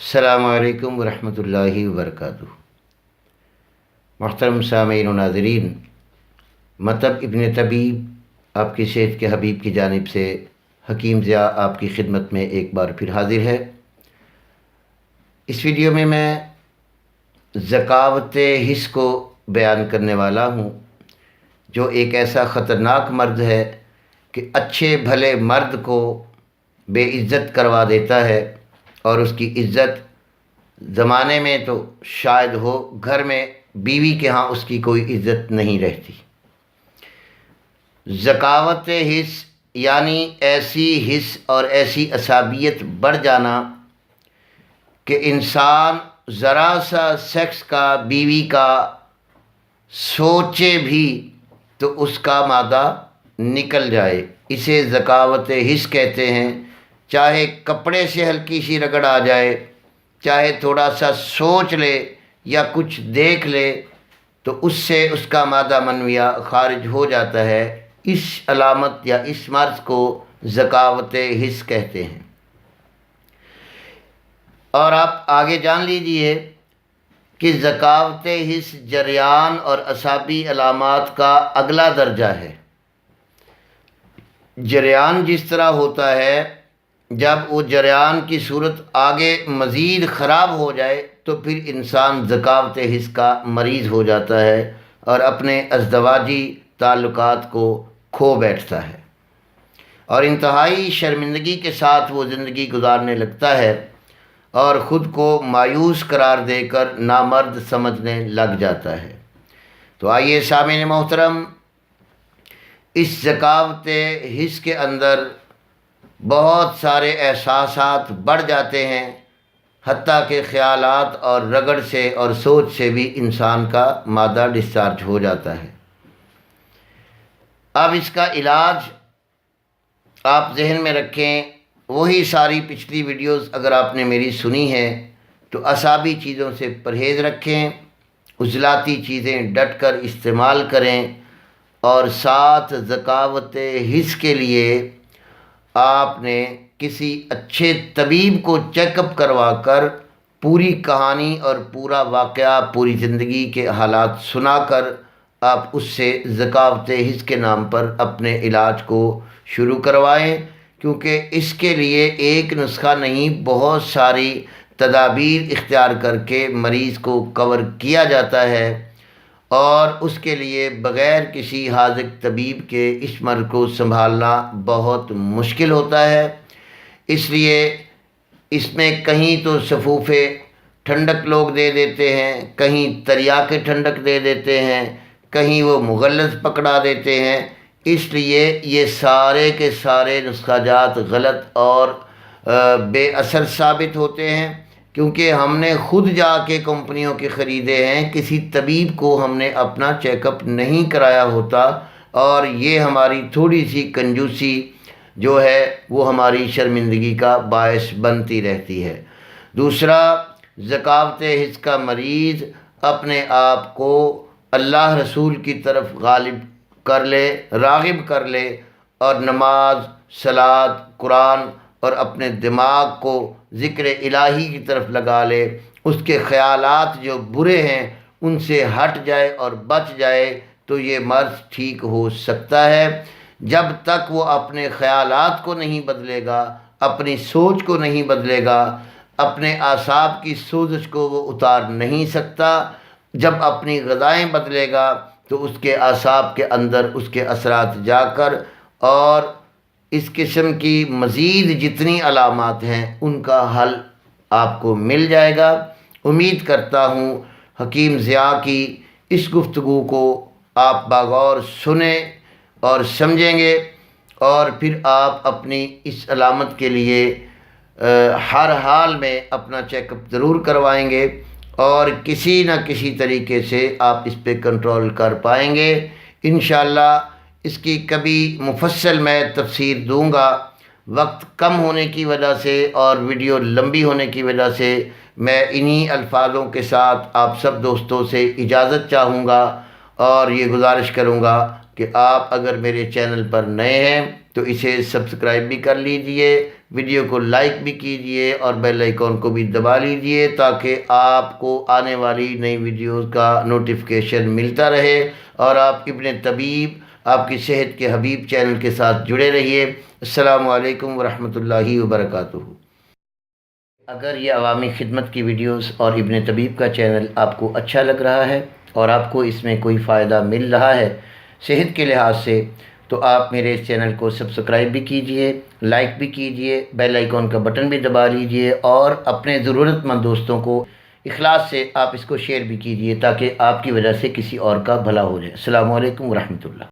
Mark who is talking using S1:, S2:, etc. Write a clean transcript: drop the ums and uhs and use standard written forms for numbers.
S1: السلام علیکم ورحمۃ اللہ وبرکاتہ۔ محترم سامعین و ناظرین، مطب ابن طبیب آپ کی صحت کے حبیب کی جانب سے حکیم ضیاء آپ کی خدمت میں ایک بار پھر حاضر ہے۔ اس ویڈیو میں ذکاوت حس کو بیان کرنے والا ہوں، جو ایک ایسا خطرناک مرض ہے کہ اچھے بھلے مرد کو بے عزت کروا دیتا ہے، اور اس کی عزت زمانے میں تو شاید ہو، گھر میں بیوی کے ہاں اس کی کوئی عزت نہیں رہتی۔ ذکاوت حس یعنی ایسی حس اور ایسی عصبیت بڑھ جانا کہ انسان ذرا سا سیکس کا بیوی کا سوچے بھی تو اس کا مادہ نکل جائے، اسے ذکاوت حس کہتے ہیں۔ چاہے کپڑے سے ہلکی سی رگڑ آ جائے، چاہے تھوڑا سا سوچ لے یا کچھ دیکھ لے، تو اس سے اس کا مادہ منویہ خارج ہو جاتا ہے۔ اس علامت یا اس مرض کو ذکاوت حس کہتے ہیں۔ اور آپ آگے جان لیجئے کہ ذکاوت حس جریان اور اعصابی علامات کا اگلا درجہ ہے۔ جریان جس طرح ہوتا ہے، جب وہ جریان کی صورت آگے مزید خراب ہو جائے تو پھر انسان ذکاوت حس کا مریض ہو جاتا ہے اور اپنے ازدواجی تعلقات کو کھو بیٹھتا ہے، اور انتہائی شرمندگی کے ساتھ وہ زندگی گزارنے لگتا ہے اور خود کو مایوس قرار دے کر نامرد سمجھنے لگ جاتا ہے۔ تو آئیے سامعین محترم، اس ذکاوت حس کے اندر بہت سارے احساسات بڑھ جاتے ہیں، حتیٰ کہ خیالات اور رگڑ سے اور سوچ سے بھی انسان کا مادہ ڈسچارج ہو جاتا ہے۔ اب اس کا علاج آپ ذہن میں رکھیں، وہی ساری پچھلی ویڈیوز اگر آپ نے میری سنی ہے تو اعصابی چیزوں سے پرہیز رکھیں، عضلاتی چیزیں ڈٹ کر استعمال کریں، اور ساتھ ذکاوت حس کے لیے آپ نے کسی اچھے طبیب کو چیک اپ کروا کر پوری کہانی اور پورا واقعہ، پوری زندگی کے حالات سنا کر آپ اس سے ذکاوت حس کے نام پر اپنے علاج کو شروع کروائیں، کیونکہ اس کے لیے ایک نسخہ نہیں، بہت ساری تدابیر اختیار کر کے مریض کو کور کیا جاتا ہے، اور اس کے لیے بغیر کسی حاذق طبیب کے اس مرض کو سنبھالنا بہت مشکل ہوتا ہے۔ اس لیے اس میں کہیں تو سفوف ٹھنڈک لوگ دے دیتے ہیں، کہیں تریاک ٹھنڈک دے دیتے ہیں، کہیں وہ مغلظ پکڑا دیتے ہیں۔ اس لیے یہ سارے کے سارے نسخہ جات غلط اور بے اثر ثابت ہوتے ہیں، کیونکہ ہم نے خود جا کے کمپنیوں کے خریدے ہیں، کسی طبیب کو ہم نے اپنا چیک اپ نہیں کرایا ہوتا، اور یہ ہماری تھوڑی سی کنجوسی جو ہے وہ ہماری شرمندگی کا باعث بنتی رہتی ہے۔ دوسرا، ذکاوت حس کا مریض اپنے آپ کو اللہ رسول کی طرف غالب کر لے، راغب کر لے، اور نماز، صلاۃ، قرآن اور اپنے دماغ کو ذکر الہی کی طرف لگا لے، اس کے خیالات جو برے ہیں ان سے ہٹ جائے اور بچ جائے، تو یہ مرض ٹھیک ہو سکتا ہے۔ جب تک وہ اپنے خیالات کو نہیں بدلے گا، اپنی سوچ کو نہیں بدلے گا، اپنے اعصاب کی سوزش کو وہ اتار نہیں سکتا۔ جب اپنی غذائیں بدلے گا تو اس کے اعصاب کے اندر اس کے اثرات جا کر، اور اس قسم کی مزید جتنی علامات ہیں ان کا حل آپ کو مل جائے گا۔ امید کرتا ہوں حکیم ضیاء کی اس گفتگو کو آپ بغور سنیں اور سمجھیں گے، اور پھر آپ اپنی اس علامت کے لیے ہر حال میں اپنا چیک اپ ضرور کروائیں گے، اور کسی نہ کسی طریقے سے آپ اس پہ کنٹرول کر پائیں گے انشاءاللہ۔ اس کی کبھی مفصل میں تفسیر دوں گا، وقت کم ہونے کی وجہ سے اور ویڈیو لمبی ہونے کی وجہ سے میں انہی الفاظوں کے ساتھ آپ سب دوستوں سے اجازت چاہوں گا، اور یہ گزارش کروں گا کہ آپ اگر میرے چینل پر نئے ہیں تو اسے سبسکرائب بھی کر لیجئے، ویڈیو کو لائک بھی کیجئے اور بیل آئیکن کو بھی دبا لیجئے تاکہ آپ کو آنے والی نئی ویڈیوز کا نوٹیفیکیشن ملتا رہے اور آپ ابن طبیب آپ کی صحت کے حبیب چینل کے ساتھ جڑے رہیے۔ السلام علیکم ورحمۃ اللہ وبرکاتہ۔ اگر یہ عوامی خدمت کی ویڈیوز اور ابن طبیب کا چینل آپ کو اچھا لگ رہا ہے اور آپ کو اس میں کوئی فائدہ مل رہا ہے صحت کے لحاظ سے، تو آپ میرے اس چینل کو سبسکرائب بھی کیجئے، لائک بھی کیجئے، بیل آئیکن کا بٹن بھی دبا لیجئے اور اپنے ضرورت مند دوستوں کو اخلاص سے آپ اس کو شیئر بھی کیجئے تاکہ آپ کی وجہ سے کسی اور کا بھلا ہو جائے۔ السلام علیکم ورحمۃ اللہ۔